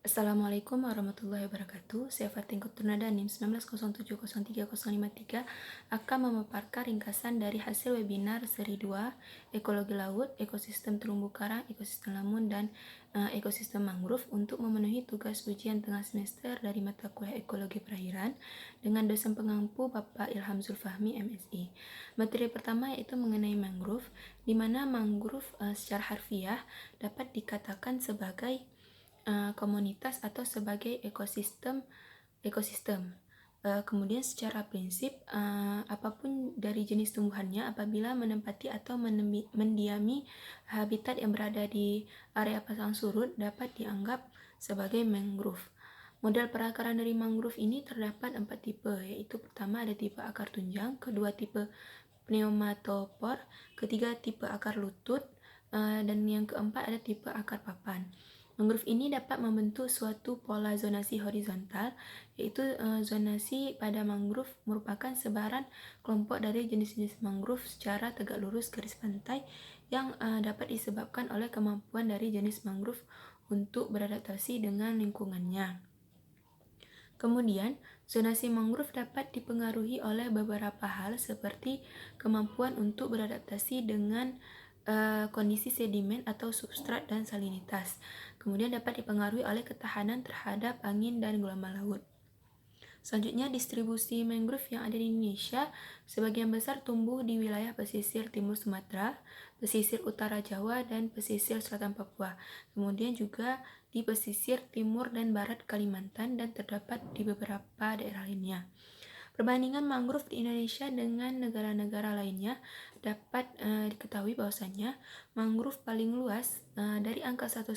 Assalamualaikum warahmatullahi wabarakatuh. Saya Fatin Kuturnada NIM 190703053 akan memaparkan ringkasan dari hasil webinar seri 2 Ekologi Laut, Ekosistem Terumbu Karang, Ekosistem Lamun, dan Ekosistem Mangrove untuk memenuhi tugas ujian tengah semester dari mata kuliah Ekologi Perairan dengan dosen pengampu Bapak Ilham Zulfahmi MSI. Materi pertama yaitu mengenai mangrove, di mana mangrove secara harfiah dapat dikatakan sebagai komunitas atau sebagai ekosistem. Kemudian secara prinsip apapun dari jenis tumbuhannya apabila menempati atau mendiami habitat yang berada di area pasang surut dapat dianggap sebagai mangrove. Model perakaran dari mangrove ini terdapat 4 tipe, yaitu pertama ada tipe akar tunjang, kedua tipe pneumatopor, ketiga tipe akar lutut, dan yang keempat ada tipe akar papan. Mangrove ini dapat membentuk suatu pola zonasi horizontal, yaitu zonasi pada mangrove merupakan sebaran kelompok dari jenis-jenis mangrove secara tegak lurus garis pantai yang dapat disebabkan oleh kemampuan dari jenis mangrove untuk beradaptasi dengan lingkungannya. Kemudian, zonasi mangrove dapat dipengaruhi oleh beberapa hal seperti kemampuan untuk beradaptasi dengan kondisi sedimen atau substrat dan salinitas. Kemudian dapat dipengaruhi oleh ketahanan terhadap angin dan gelombang laut. Selanjutnya, distribusi mangrove yang ada di Indonesia sebagian besar tumbuh di wilayah pesisir timur Sumatera, pesisir utara Jawa, dan pesisir selatan Papua. Kemudian juga di pesisir timur dan barat Kalimantan dan terdapat di beberapa daerah lainnya. Perbandingan mangrove di Indonesia dengan negara-negara lainnya dapat diketahui bahwasannya mangrove paling luas dari angka 100%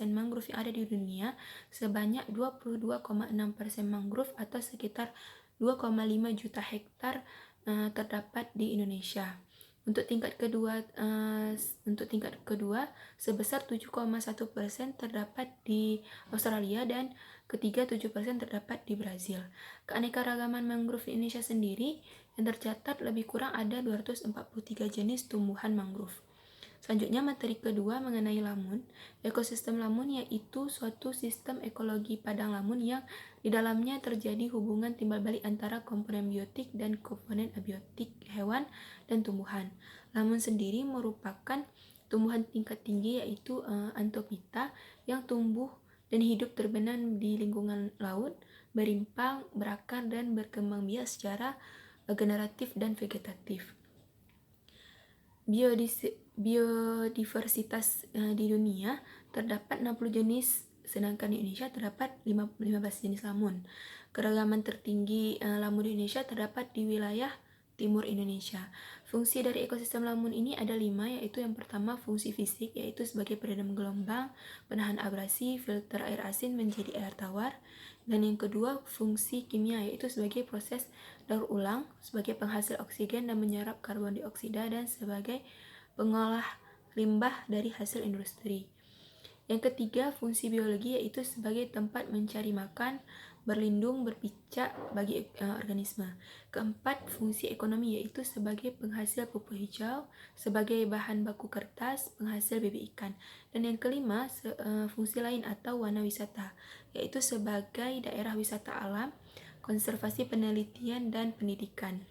mangrove yang ada di dunia sebanyak 22,6% mangrove atau sekitar 2,5 juta hektar terdapat di Indonesia. Untuk tingkat kedua sebesar 7,1% terdapat di Australia dan ketiga 7% terdapat di Brazil. Keanekaragaman mangrove di Indonesia sendiri yang tercatat lebih kurang ada 243 jenis tumbuhan mangrove. Selanjutnya materi kedua mengenai lamun. Ekosistem lamun yaitu suatu sistem ekologi padang lamun yang di dalamnya terjadi hubungan timbal balik antara komponen biotik dan komponen abiotik hewan dan tumbuhan. Lamun sendiri merupakan tumbuhan tingkat tinggi yaitu Anthophyta yang tumbuh dan hidup terbenam di lingkungan laut, berimpang, berakar, dan berkembang biak secara generatif dan vegetatif. Biodiversitas di dunia terdapat 60 jenis, sedangkan di Indonesia terdapat 15 jenis lamun. Keragaman tertinggi lamun di Indonesia terdapat di wilayah timur Indonesia. Fungsi dari ekosistem lamun ini ada 5, yaitu yang pertama fungsi fisik, yaitu sebagai peredam gelombang, penahan abrasi, filter air asin menjadi air tawar. Dan yang kedua fungsi kimia, yaitu sebagai proses daur ulang, sebagai penghasil oksigen dan menyerap karbon dioksida, dan sebagai pengolah limbah dari hasil industri. Yang ketiga, fungsi biologi yaitu sebagai tempat mencari makan, berlindung, berpicak bagi organisme. Keempat, fungsi ekonomi yaitu sebagai penghasil pupuk hijau, sebagai bahan baku kertas, penghasil bibit ikan. Dan yang kelima, fungsi lain atau wana wisata, yaitu sebagai daerah wisata alam, konservasi penelitian, dan pendidikan.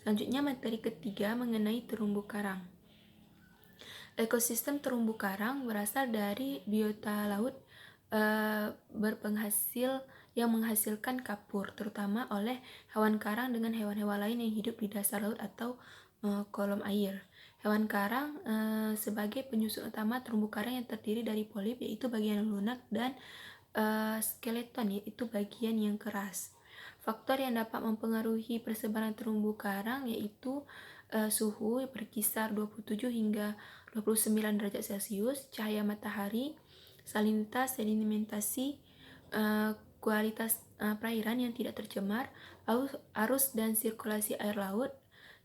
Selanjutnya materi ketiga mengenai terumbu karang. Ekosistem terumbu karang berasal dari biota laut yang menghasilkan kapur, terutama oleh hewan karang dengan hewan-hewan lain yang hidup di dasar laut atau kolom air. Hewan karang sebagai penyusun utama terumbu karang yang terdiri dari polip, yaitu bagian lunak, dan skeleton, yaitu bagian yang keras. Faktor yang dapat mempengaruhi persebaran terumbu karang yaitu suhu berkisar 27 hingga 29 derajat Celcius, cahaya matahari, salinitas, sedimentasi, kualitas perairan yang tidak tercemar, arus dan sirkulasi air laut,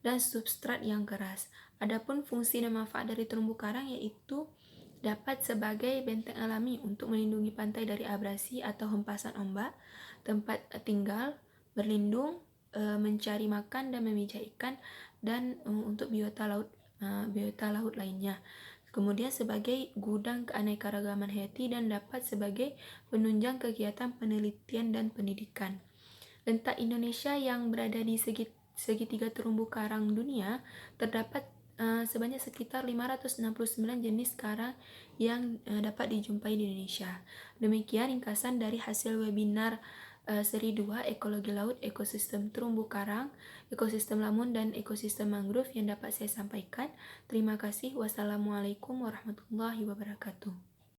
dan substrat yang keras. Adapun fungsi dan manfaat dari terumbu karang yaitu dapat sebagai benteng alami untuk melindungi pantai dari abrasi atau hempasan ombak, tempat tinggal, berlindung, mencari makan dan memijak ikan, dan untuk biota laut lainnya. kemudian sebagai gudang keanekaragaman hayati dan dapat sebagai penunjang kegiatan penelitian dan pendidikan. Letak Indonesia yang berada di segitiga terumbu karang dunia, terdapat sebanyak sekitar 569 jenis karang yang dapat dijumpai di Indonesia. Demikian ringkasan dari hasil webinar seri 2 Ekologi Laut, Ekosistem Terumbu Karang, Ekosistem Lamun, dan Ekosistem Mangrove yang dapat saya sampaikan. Terima kasih. Wassalamualaikum warahmatullahi wabarakatuh.